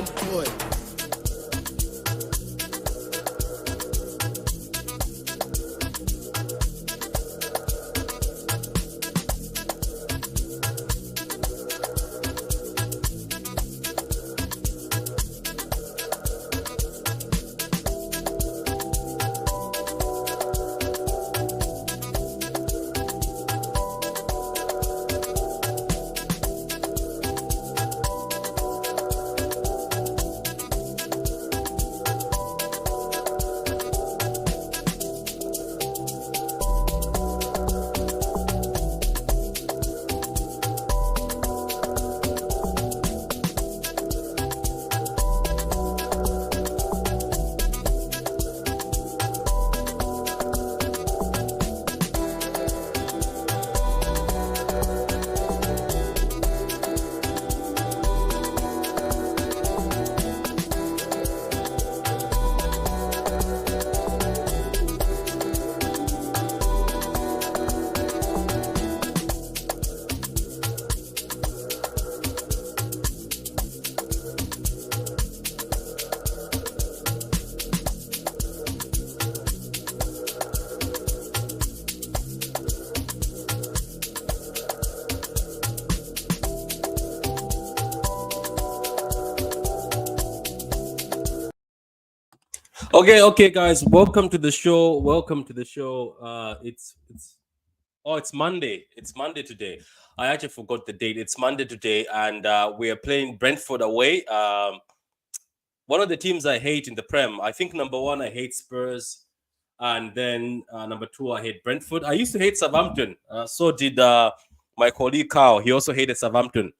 on point. Okay, guys. Welcome to the show. Welcome to the show. It's Monday. It's Monday today. I actually forgot the date. It's Monday today, and we are playing Brentford away. One of the teams I hate in the Prem. I think number one, I hate Spurs, and then number two, I hate Brentford. I used to hate Southampton. So did my colleague Carl. He also hated Southampton.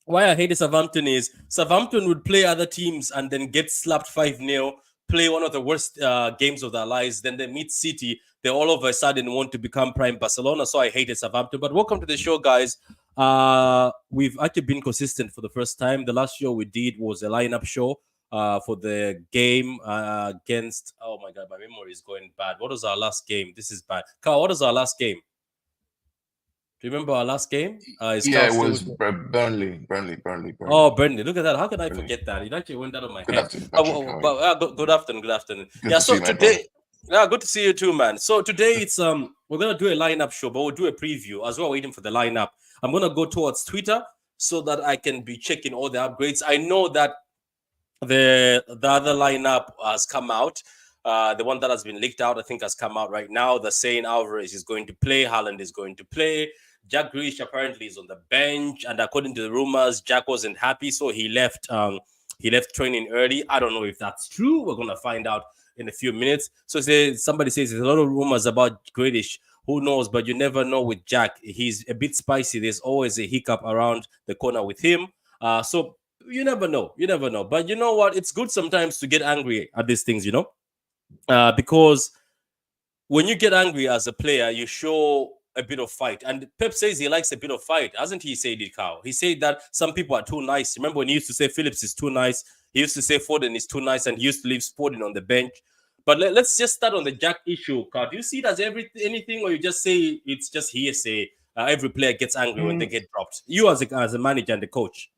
Why I hate Southampton is Southampton would play other teams and then get slapped 5-0, play one of the worst games of their lives. Then they meet City. They all of a sudden want to become prime Barcelona. So I hated Southampton. But welcome to the show, guys. We've actually been consistent for the first time. The last show we did was a lineup show for the game against. Oh my God, my memory is going bad. What was our last game? This is bad. Carl, what was our last game? Do you remember our last game? It was Burnley. Oh, Burnley. Look at that. How can I forget that? It actually went out of my head. Good afternoon. Good so today, good to see you too, man. So today it's we're gonna do a lineup show, but we'll do a preview as well, waiting for the lineup. I'm gonna go towards Twitter so that I can be checking all the upgrades. I know that the other lineup has come out. The one that has been leaked out, I think, has come out right now. They're saying Alvarez is going to play, Haaland is going to play. Jack Grealish apparently is on the bench, and according to the rumors, Jack wasn't happy, so he left. He left training early. I don't know if that's true. We're gonna find out in a few minutes. So somebody says there's a lot of rumors about Grealish. Who knows? But you never know with Jack. He's a bit spicy. There's always a hiccup around the corner with him. So you never know. You never know. But you know what? It's good sometimes to get angry at these things, because when you get angry as a player, you show a bit of fight. And Pep says he likes a bit of fight. Hasn't he said it, Carl? He said that some people are too nice. Remember when he used to say Phillips is too nice? He used to say Foden is too nice, and he used to leave Foden on the bench. But let's just start on the Jack issue, Carl. Do you see it as anything, or you just say it's just hearsay? Every player gets angry when they get dropped. You as a manager and the coach.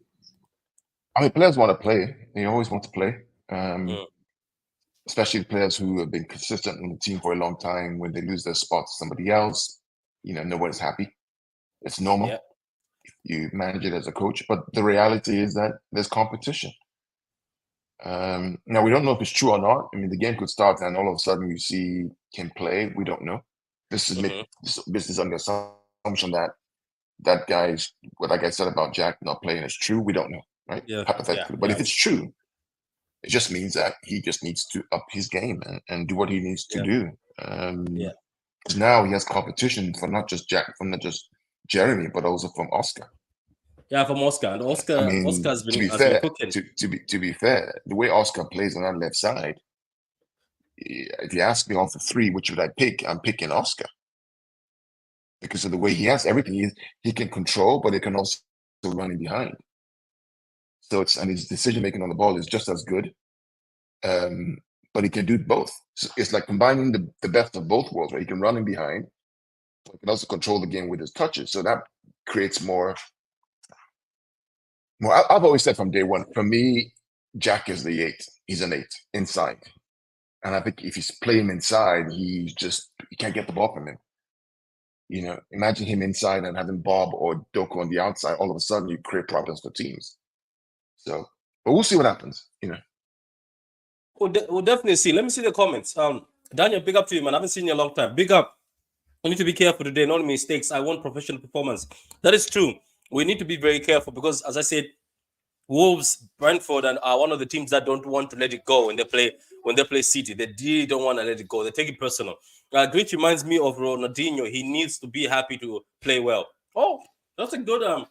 I mean, players want to play. They always want to play. Especially players who have been consistent in the team for a long time. When they lose their spot to somebody else, nobody's happy. It's normal. Yeah. You manage it as a coach, but the reality is that there's competition. Now we don't know if it's true or not. I mean, the game could start and all of a sudden you see him play. We don't know. This is on the assumption that guy's what I said about Jack not playing is true. We don't know, right? Yeah. Hypothetically, but if it's true, it just means that he just needs to up his game and do what he needs to do. Because now he has competition from not just Jeremy, but also from Oscar. Yeah, from Oscar. And Oscar's been cooking. To be fair, the way Oscar plays on that left side, if you ask me off the three, which would I pick? I'm picking Oscar. Because of the way he has everything, he can control, but he can also run in behind. So his decision making on the ball is just as good, but he can do both. So it's like combining the best of both worlds, right? He can run in behind, but he can also control the game with his touches. So that creates more. I've always said from day one, for me, Jack is the 8. He's an 8 inside. And I think if he's playing inside, he can't get the ball from him. Imagine him inside and having Bob or Doku on the outside. All of a sudden, you create problems for teams. So, but we'll see what happens. We'll definitely see. Let me see the comments. Daniel, big up to you, man. I haven't seen you in a long time. Big up. We need to be careful today. No mistakes. I want professional performance. That is true. We need to be very careful because, as I said, Wolves, Brentford, and are one of the teams that don't want to let it go when they play City. They really don't want to let it go. They take it personal. Which reminds me of Ronaldinho. He needs to be happy to play well. Oh, that's a good one.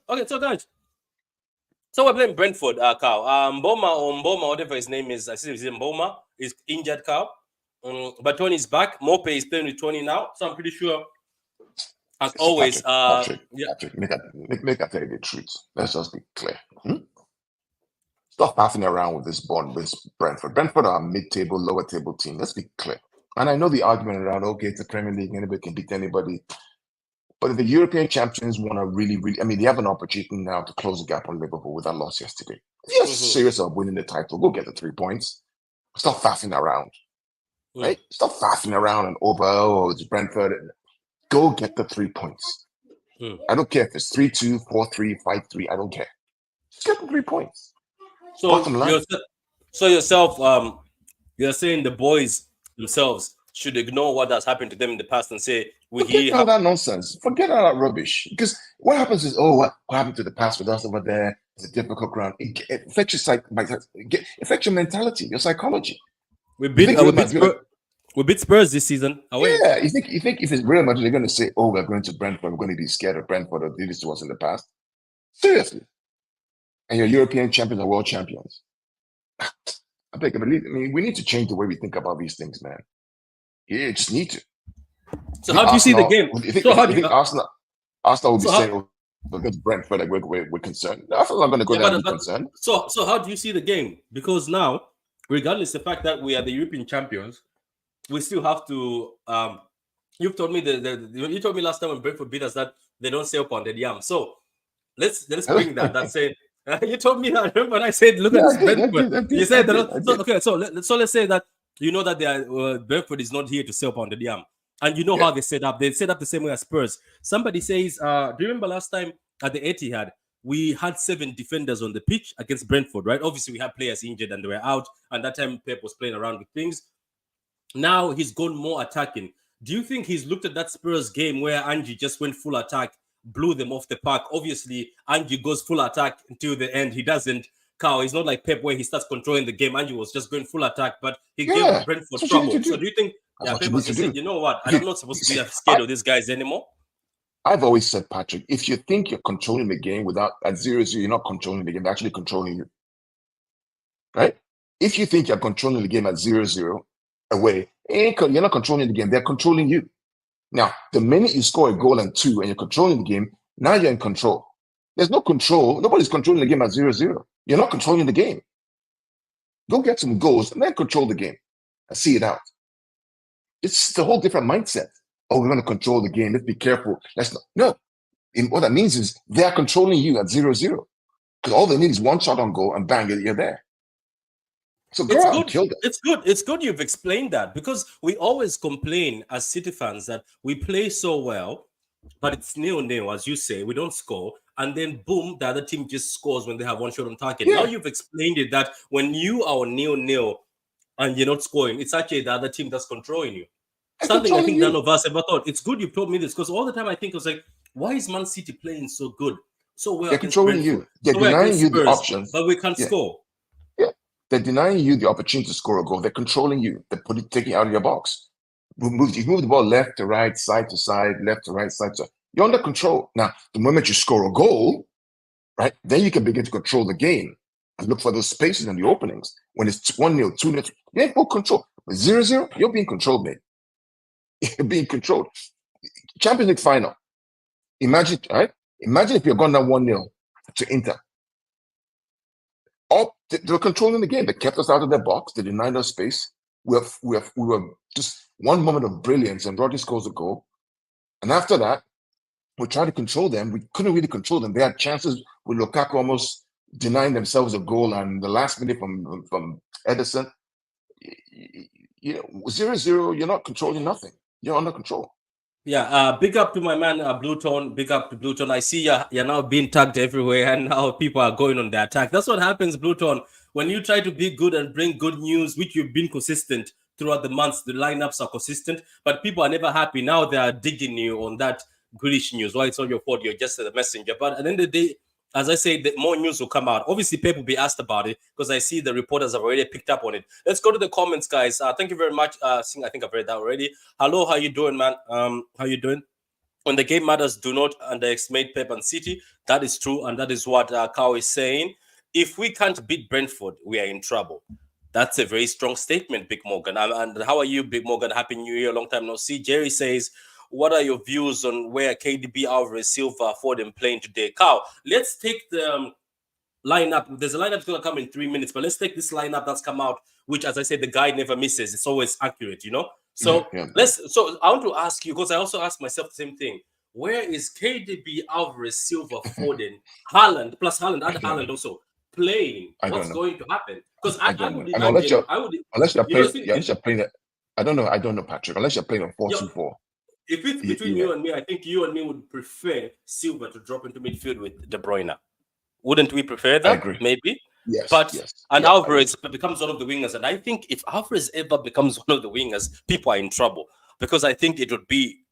Okay, so guys, so we're playing Brentford, Carl. Mboma, whatever his name is. I see it's Mboma is injured, Carl. But Tony's back. Mope is playing with Tony now, so I'm pretty sure. As always, Patrick, make I tell you the truth. Let's just be clear. Stop passing around with this Brentford. Brentford are a mid-table, lower-table team. Let's be clear. And I know the argument around, okay, it's the Premier League, anybody can beat anybody. But if the European champions want to really, they have an opportunity now to close the gap on Liverpool with that loss yesterday. If you're serious of winning the title, go get the 3 points. Stop faffing around. Right? Stop faffing around and it's Brentford. Go get the 3 points. I don't care if it's 3-2, 4-3, 5-3. I don't care. Just get the 3 points. So bottom line. You're saying the boys themselves should ignore what has happened to them in the past and say forget all that nonsense. Forget all that rubbish. Because what happens is, what happened to the past with us over there? It's a difficult ground. It affects your mentality, your psychology. We beat Spurs this season. Away. Yeah, you think if it's Real Madrid, they're going to say, we're going to Brentford, we're going to be scared of Brentford or did this to us in the past? Seriously. And you're European champions and world champions. I believe. We need to change the way we think about these things, man. Yeah, just need to. So how do you see the game? You think Arsenal will be saying, we're going to Brentford, like we're concerned? Arsenal are going to go there and be concerned. So how do you see the game? Because now, regardless of the fact that we are the European champions, we still have to. You've told me you told me last time when Brentford beat us that they don't say up on the yam. So let's bring that. That's it. You told me that. Remember when I said, look at this Brentford. You said that. So let's say that you know that Brentford is not here to sell upon the yam, and you know how they set up. They set up the same way as Spurs. Somebody says, do you remember last time at the Etihad? We had 7 defenders on the pitch against Brentford, right? Obviously, we had players injured and they were out, and that time Pep was playing around with things. Now he's gone more attacking. Do you think he's looked at that Spurs game where Angie just went full attack, blew them off the park? Obviously, Angie goes full attack until the end. He doesn't. He's not like Pep where he starts controlling the game. Angie was just going full attack, but he gave Brentford trouble. So do you think Pep was saying, you know what? I'm not supposed to be scared of these guys anymore? I've always said, Patrick, if you think you're controlling the game at 0-0, you're not controlling the game. They're actually controlling you. Right? If you think you're controlling the game at 0-0, away, you're not controlling the game. They're controlling you. Now, the minute you score a goal and 2 and you're controlling the game, now you're in control. There's no control. Nobody's controlling the game at 0-0. You're not controlling the game. Go get some goals and then control the game and see it out. It's a whole different mindset. We're going to control the game. Let's be careful. No. What that means is they are controlling you at 0-0. Because all they need is one shot on goal and bang, you're there. So go out and kill them. It's good you've explained that, because we always complain as City fans that we play so well, but it's 0-0, as you say. We don't score, and then boom, the other team just scores when they have one shot on target. Yeah. Now you've explained it that when you are 0-0 and you're not scoring, it's actually the other team that's controlling you. Something I think none of us ever thought. It's good you told me this, because all the time I think I was like, why is Man City playing so good? So well, they're controlling you. They're denying you the options, but we can't score. They're denying you the opportunity to score a goal. They're controlling you. They're taking it out of your box. You move the ball left to right, side to side, left to right, side to side. You're under control. Now, the moment you score a goal, right, then you can begin to control the game and look for those spaces and the openings. When it's 1-0, 2-0, you're in full control. With 0-0, you're being controlled, mate. You're being controlled. Champions League final. Imagine, right? Imagine if you're gone down 1-0 to Inter. They were controlling the game. They kept us out of their box. They denied us space. We were just one moment of brilliance, and Rodri scores a goal. And after that, we tried to control them. We couldn't really control them. They had chances with Lukaku almost denying themselves a goal, and the last minute from Edison, 0-0, you're not controlling nothing. You're under control. Yeah, big up to my man Blue Tone. Big up to Blue Tone. I see you're now being tagged everywhere, and now people are going on the attack. That's what happens, Blue Tone. When you try to be good and bring good news, which you've been consistent throughout the months, the lineups are consistent, but people are never happy. Now they are digging you on that Grealish news. Why it's not your fault? You're just a messenger. But at the end of the day, as I say, the more news will come out. Obviously, Pep will be asked about it because I see the reporters have already picked up on it. Let's go to the comments, guys. Thank you very much. I think I've read that already. Hello, how you doing, man? How you doing? When the game matters, do not underestimate Pep and City. That is true, and that is what Kao is saying. If we can't beat Brentford, we are in trouble. That's a very strong statement, Big Morgan. And how are you, Big Morgan? Happy New Year. Long time no see. Jerry says, what are your views on where KDB, Alvarez, Silva, Foden playing today? Kao, let's take the lineup. There's a lineup that's going to come in 3 minutes, but let's take this lineup that's come out, which, as I said, the guy never misses. It's always accurate, So So I want to ask you, because I also ask myself the same thing. Where is KDB, Alvarez, Silva, Foden, Haaland, plus Haaland, and Haaland also playing? What's going to happen? Because I would imagine, unless you're playing it. I don't know, Patrick. Unless you're playing on 4-2-4. If it's between you and me, I think you and me would prefer Silva to drop into midfield with De Bruyne. Wouldn't we prefer that? I agree. Maybe. Yes. But Alvarez becomes one of the wingers, and I think if Alvarez ever becomes one of the wingers, people are in trouble, because I think it would be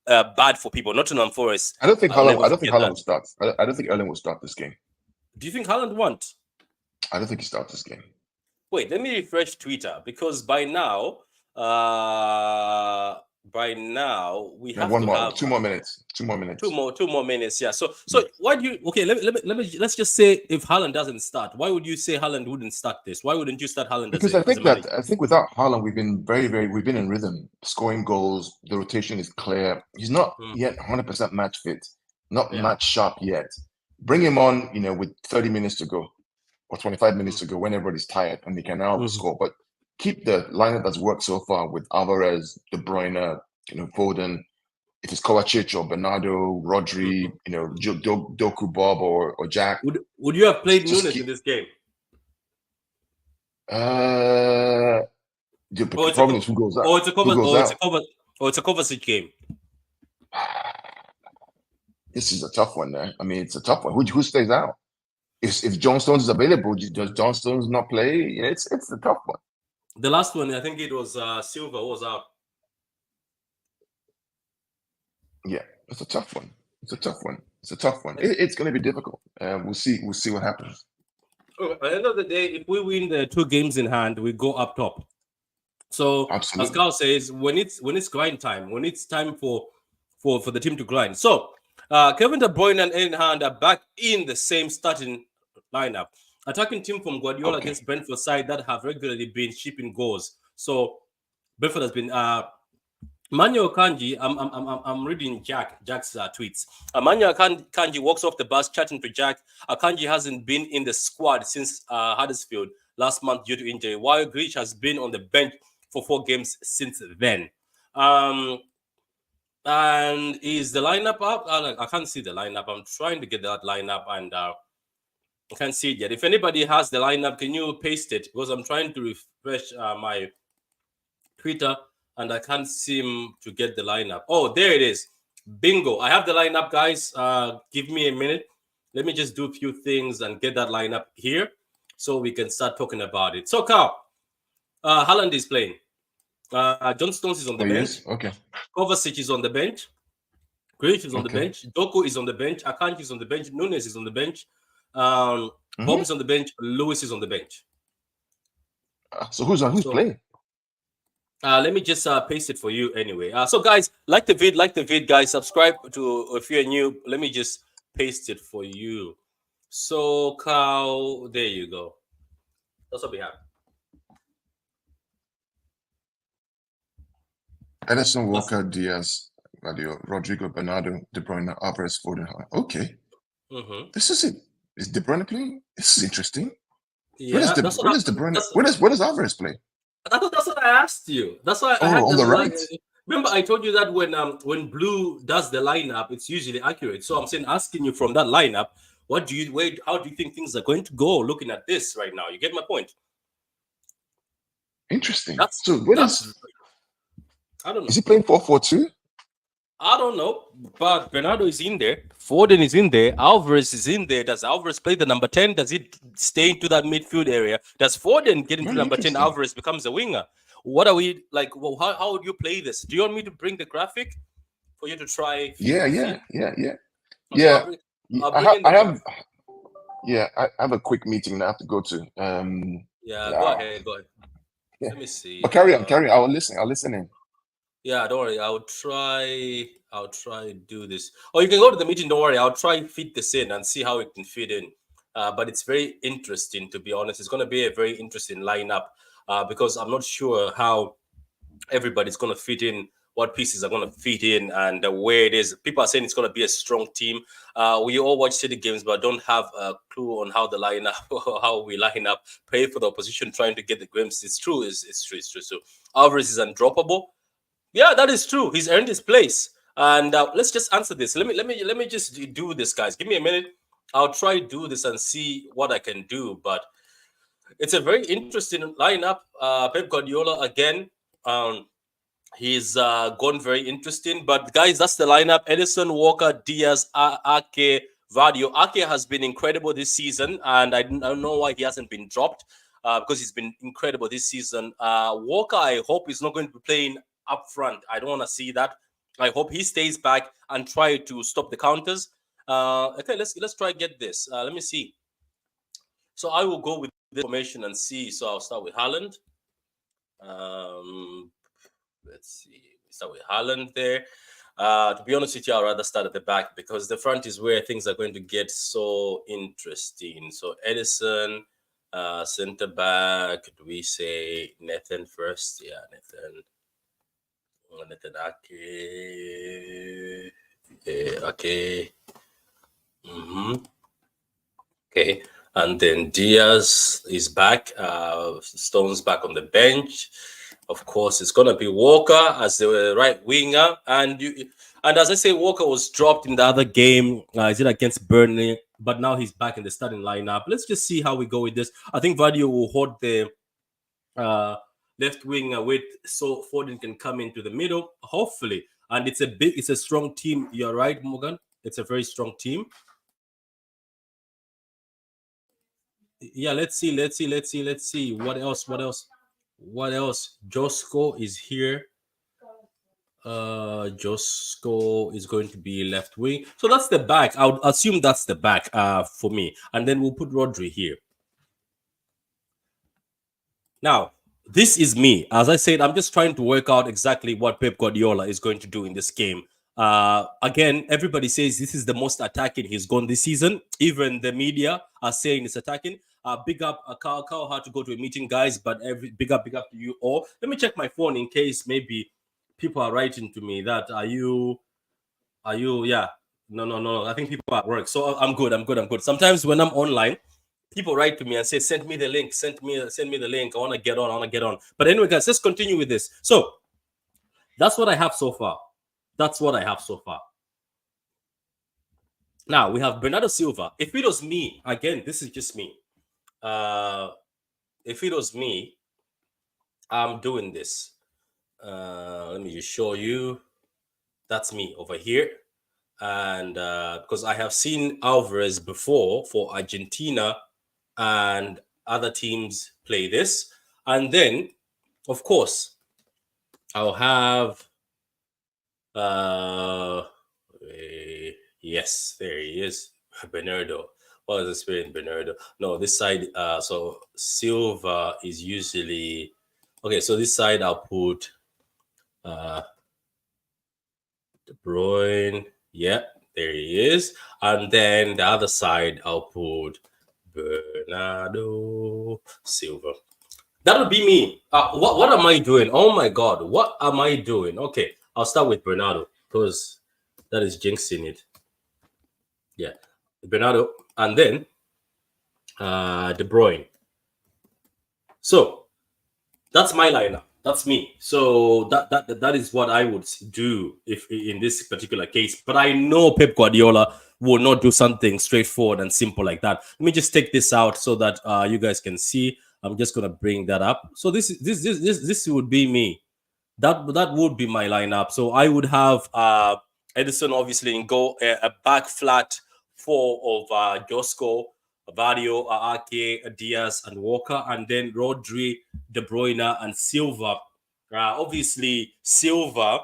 bad for people. Nottingham Forest. I don't think Haaland will start. I don't think Erling will start this game. Do you think Haaland won't? I don't think he starts this game. Wait, let me refresh Twitter, because by now we have two more minutes. Two more minutes. Yeah. So why do you? Okay, let's just say if Haaland doesn't start, why would you say Haaland wouldn't start this? Why wouldn't you start Haaland? Because I think without Haaland, we've been we've been in rhythm, scoring goals. The rotation is clear. He's not yet 100% match fit, not match sharp yet. Bring him on, with 30 minutes to go or 25 minutes to go when everybody's tired and they can now score. But keep the lineup that's worked so far with Alvarez, De Bruyne, Foden. If it's Kovacic or Bernardo, Rodri, Doku, Bob or Jack. Would you have played Nunes in this game? The problem is who goes out. It's a Kovacic game. This is a tough one, there. I mean, it's a tough one. Who stays out? If John Stones is available, does John Stones not play? It's a tough one. The last one, I think it was Silva was out. Yeah, it's a tough one. It's going to be difficult. We'll see what happens. At the end of the day, if we win the 2 games in hand, we go up top. So absolutely. As Carl says, when it's grind time, when it's time for the team to grind. So Kevin De Bruyne and Erling Haaland are back in the same starting lineup. Attacking team from Guardiola against Brentford side that have regularly been shipping goals. So Brentford has been Manuel Kanji. I'm reading Jack's tweets. Manuel Kanji walks off the bus chatting to Jack. Kanji hasn't been in the squad since Huddersfield last month due to injury, while Grealish has been on the bench for 4 games since then. And is the lineup up? I can't see the lineup. I'm trying to get that lineup, and I can't see it yet. If anybody has the lineup, can you paste it? Because I'm trying to refresh my Twitter, and I can't seem to get the lineup. Oh, there it is. Bingo. I have the lineup, guys. Give me a minute. Let me just do a few things and get that lineup here so we can start talking about it. So, Carl, Haaland is playing. John Stones is on the bench. Okay. Kovacic is on the bench. Grealish is on the bench. Doku is on the bench. Akanji is on the bench. Nunes is on the bench. Bob is on the bench. Lewis is on the bench. So who's playing? Let me just paste it for you anyway. So guys, like the vid, guys. Subscribe to if you're new. Let me just paste it for you. So Carl, there you go. That's what we have. Edison, Walker, Diaz, Rodrigo, Bernardo, De Bruyne, Alvarez, Foden. Okay. This is it. Is De Bruyne playing? This is interesting. Yeah, where does De Bruyne? Where does Alvarez play? That's what I asked you. That's why I had on the right. Remember, I told you that when Blue does the lineup, it's usually accurate. So I'm saying, asking you from that lineup, How do you think things are going to go? Looking at this right now, you get my point. Interesting. That's So what that's. I don't know. is he playing 4-4-2? I don't know, but Bernardo is in there. Foden is in there. Alvarez is in there. Does Alvarez play the number 10? Does he stay into that midfield area? Does Foden get into Very number 10? interesting. Alvarez becomes a winger. What are we like? Well, how would you play this? Do you want me to bring the graphic for you to try? Yeah. Okay, I I'll bring in the have graphic. I have a quick meeting I have to go to. Yeah, go Yeah, ahead. Go ahead. yeah. Let me see. But carry on, carry on. I'll listen in. Yeah, don't worry. I'll try. I'll try do this. Or you can go to the meeting. Don't worry. I'll try fit this in and see how it can fit in. But it's very interesting, to be honest. It's going to be a very interesting lineup because I'm not sure how everybody's going to fit in, what pieces are going to fit in, and where it is. People are saying it's going to be a strong team. We all watch City games, but don't have a clue on how the line up, how we line up, pay for the opposition, trying to get the glimpse. It's true. It's true. It's true. So Alvarez is undroppable. Yeah, that is true. He's earned his place. And let's just answer this. Let me just do this, guys. Give me a minute. I'll try to do this and see what I can do. But it's a very interesting lineup. Pep Guardiola again. He's gone very interesting. But guys, that's the lineup: Edison, Walker, Diaz, Ake, Vadio. Ake has been incredible this season, and I don't know why he hasn't been dropped. Because he's been incredible this season. Walker, I hope he's not going to be playing up front. I don't want to see that. I hope he stays back and try to stop the counters. Okay, let's try get this. Let me see. So I will go with this formation and see. So I'll start with Haaland. Let's see. We start with Haaland there. To be honest with you, I'd rather start at the back because the front is where things are going to get so interesting. So Edison, center back. Do we say Nathan first? Yeah, Nathan. Okay. Okay. And then Diaz is back. Stone's back on the bench. Of course, it's gonna be Walker as the right winger. And as I say, Walker was dropped in the other game. Is it against Burnley? But now he's back in the starting lineup. Let's just see how we go with this. I think Vadio will hold the left winger with so Foden can come into the middle, hopefully. And it's a strong team. You're right, Morgan. It's a very strong team. Yeah, let's see. What else? Josco is here. Josco is going to be left wing. So that's the back. I would assume that's the back for me. And then we'll put Rodri here. Now, this is me. As I said, I'm just trying to work out exactly what Pep Guardiola is going to do in this game. Again, everybody says this is the most attacking he's gone this season. Even the media are saying it's attacking. Big up, Carl had to go to a meeting, guys. But big up to you all. Let me check my phone in case maybe people are writing to me that are you? Yeah. No. I think people are at work, so I'm good. Sometimes when I'm online, people write to me and say, send me the link, send me the link. I want to get on. But anyway, guys, let's continue with this. So that's what I have so far. Now we have Bernardo Silva. If it was me, again, this is just me. If it was me, I'm doing this. Let me just show you. That's me over here. And because I have seen Alvarez before for Argentina and other teams play this. And then, of course, I'll have yes, there he is, Bernardo. What is the spirit, Bernardo? No, this side. So Silva is usually okay. So this side I'll put De Bruyne. Yeah, there he is. And then the other side I'll put Bernardo Silva. That would be me. What am I doing? Oh my God, what am I doing? Okay, I'll start with Bernardo because that is jinxing it. Yeah, Bernardo, and then De Bruyne. So that's my lineup. That's me. So that is what I would do if in this particular case. But I know Pep Guardiola will not do something straightforward and simple like that. Let me just take this out so that you guys can see. I'm just gonna bring that up. So this would be me. That would be my lineup. So I would have Edison obviously in goal, a back flat four of Josko, Vadio, Ake, Diaz, and Walker, and then Rodri, De Bruyne, and Silva. Obviously, Silva.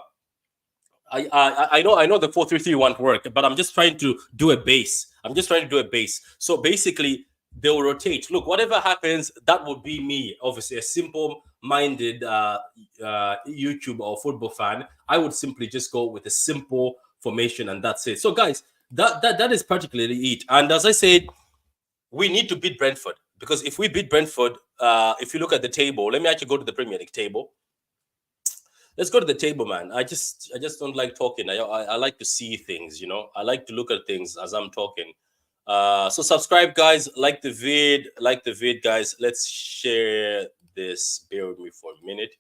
I know the 4-3-3 won't work, but I'm just trying to do a base. I'm just trying to do a base. So basically, they'll rotate. Look, whatever happens, that would be me. Obviously, a simple-minded YouTube or football fan, I would simply just go with a simple formation, and that's it. So, guys, that is particularly it. And as I said, we need to beat Brentford, because if we beat Brentford, if you look at the table, let me actually go to the Premier League table. Let's go to the table, man. I just don't like talking. I like to see things, you know. I like to look at things as I'm talking. So subscribe, guys. Like the vid, guys. Let's share this. Bear with me for a minute.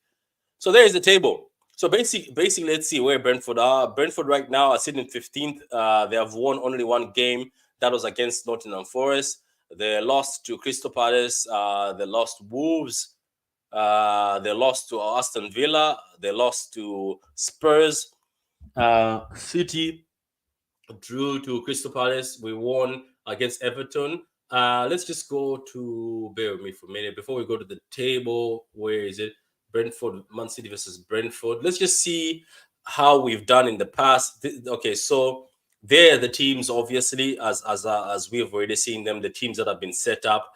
So there's the table. So basically, let's see where Brentford are. Brentford right now are sitting 15th. They have won only one game. That was against Nottingham Forest. They lost to Crystal Palace. They lost to Wolves. They lost to Aston Villa. They lost to Spurs. City drew to Crystal Palace. We won against Everton. Let's just go to, bear with me for a minute before we go to the table. Where is it? Brentford, Man City versus Brentford. Let's just see how we've done in the past. Okay, so they're the teams, obviously, as we've already seen them, the teams that have been set up.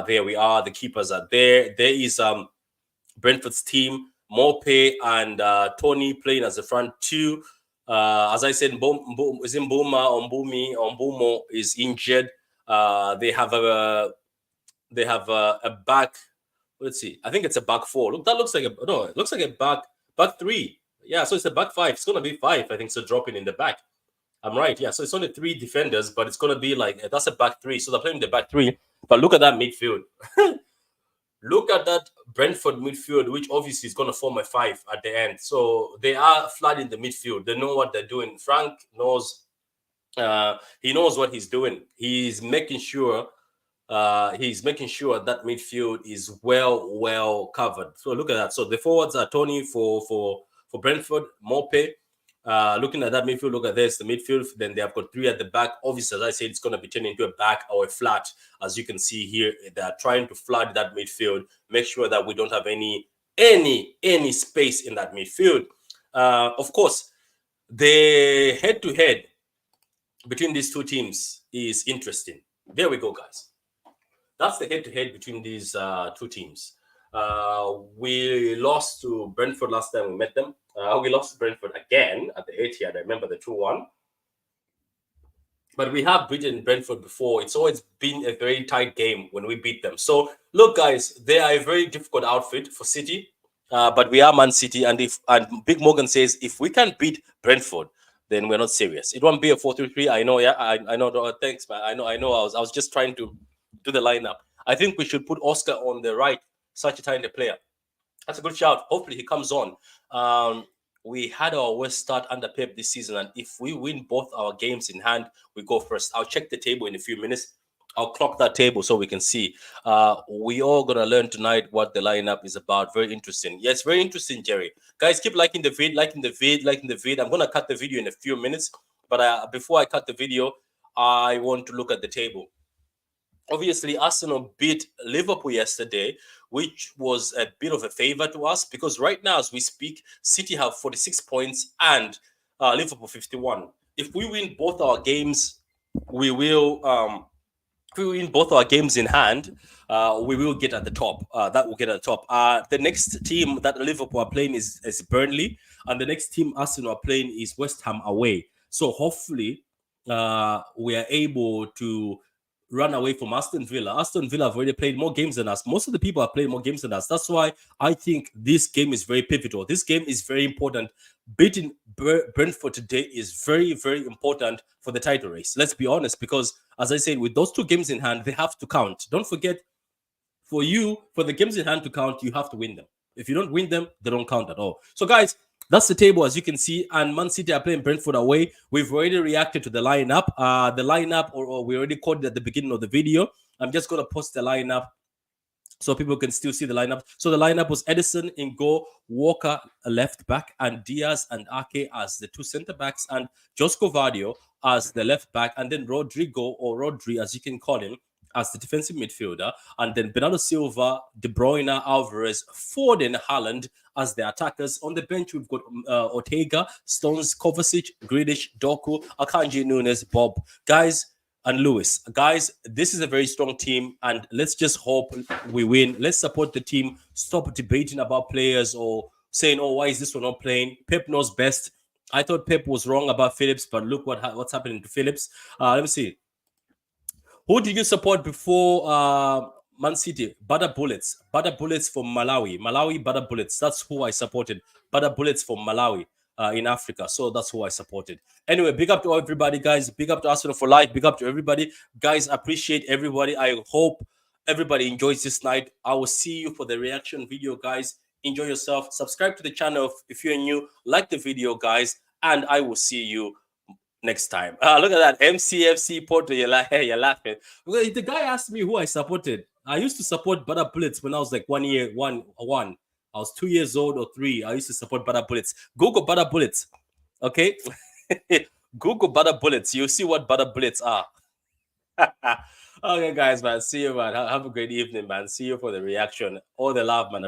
There we are. The keepers are there. There is Brentford's team, Mope and Tony playing as the front two. As I said, Zimbuma Ombumo is injured. They have a back. Let's see. I think it's a back four. Look, that looks like it looks like a back three. Yeah, so it's a back five. It's gonna be five, I think. So dropping in the back. I'm right. Yeah, so it's only three defenders, but it's gonna be like that's a back three. So they're playing the back three. But look at that midfield. Look at that Brentford midfield, which obviously is going to form a five at the end. So they are flooding the midfield. They know what they're doing. Frank knows. He knows what he's doing. He's making sure. That midfield is well covered. So look at that. So the forwards are Tony for Brentford, Mope. Looking at that midfield, look at this, the midfield. Then they have got three at the back. Obviously, as I said, it's going to be turned into a back or a flat. As you can see here, they're trying to flood that midfield. Make sure that we don't have any space in that midfield. Of course, the head-to-head between these two teams is interesting. There we go, guys. That's the head-to-head between these two teams. We lost to Brentford last time we met them. We lost to Brentford again at the Etihad. I remember the 2-1. But we have beaten Brentford before. It's always been a very tight game when we beat them. So, look, guys, they are a very difficult outfit for City. But we are Man City. And Big Morgan says, if we can beat Brentford, then we're not serious. It won't be a 4-3-3. I know, yeah. I know. Thanks, man. I know. I was just trying to do the lineup. I think we should put Oscar on the right. Such a talented player. That's a good shout. Hopefully he comes on. We had our worst start under Pep this season, and if we win both our games in hand, we go first. I'll check the table in a few minutes. I'll clock that table so we can see. We all gonna learn tonight what the lineup is about. Very interesting. Yes, very interesting, Jerry. Guys, keep liking the vid. I'm gonna cut the video in a few minutes, but before I cut the video, I want to look at the table. Obviously, Arsenal beat Liverpool yesterday, which was a bit of a favor to us because right now, as we speak, City have 46 points and Liverpool 51. If we win both our games, we will. If we win both our games in hand, we will get at the top. That will get at the top. The next team that Liverpool are playing is Burnley, and the next team Arsenal are playing is West Ham away. So hopefully, we are able to run away from Aston Villa. Aston Villa have already played more games than us. Most of the people have played more games than us. That's why I think this game is very pivotal. This game is very important. Beating Brentford today is very, very important for the title race. Let's be honest, because as I said, with those two games in hand, they have to count. Don't forget, for the games in hand to count, you have to win them. If you don't win them, they don't count at all. So, guys, That's the table, as you can see. And Man City are playing Brentford away. We've already reacted to the lineup. Or we already called it at the beginning of the video. I'm just going to post the lineup so people can still see the lineup. So the lineup was Edison in goal, Walker a left back, and Diaz and Ake as the two centre backs, and Josco Vadio as the left back, and then Rodrigo, or Rodri as you can call him, as the defensive midfielder, and then Bernardo Silva, De Bruyne, Alvarez, Ford, and Haaland as the attackers. On the bench, we've got Ortega, Stones, Kovacic, Grealish, Doku, Akanji, Nunes, Bob. Guys, and Lewis. Guys, this is a very strong team, and let's just hope we win. Let's support the team. Stop debating about players or saying, "Oh, why is this one not playing?" Pep knows best. I thought Pep was wrong about Phillips, but look what's happening to Phillips. Let me see. Who did you support before Man City? Butter Bullets. Butter Bullets from Malawi. Malawi Butter Bullets. That's who I supported. Butter Bullets from Malawi in Africa. So that's who I supported. Anyway, big up to everybody, guys. Big up to Arsenal for life. Big up to everybody. Guys, appreciate everybody. I hope everybody enjoys this night. I will see you for the reaction video, guys. Enjoy yourself. Subscribe to the channel if you're new. Like the video, guys. And I will see you next time. Look at that MCFC Porto. You're laughing. The guy asked me who I supported. I used to support Butter Bullets when I was like 1 year, one. I was 2 years old or 3. I used to support Butter Bullets. Google Butter Bullets. Okay. Google Butter Bullets. You'll see what Butter Bullets are. Okay, guys, man. See you, man. Have a great evening, man. See you for the reaction. All the love, man.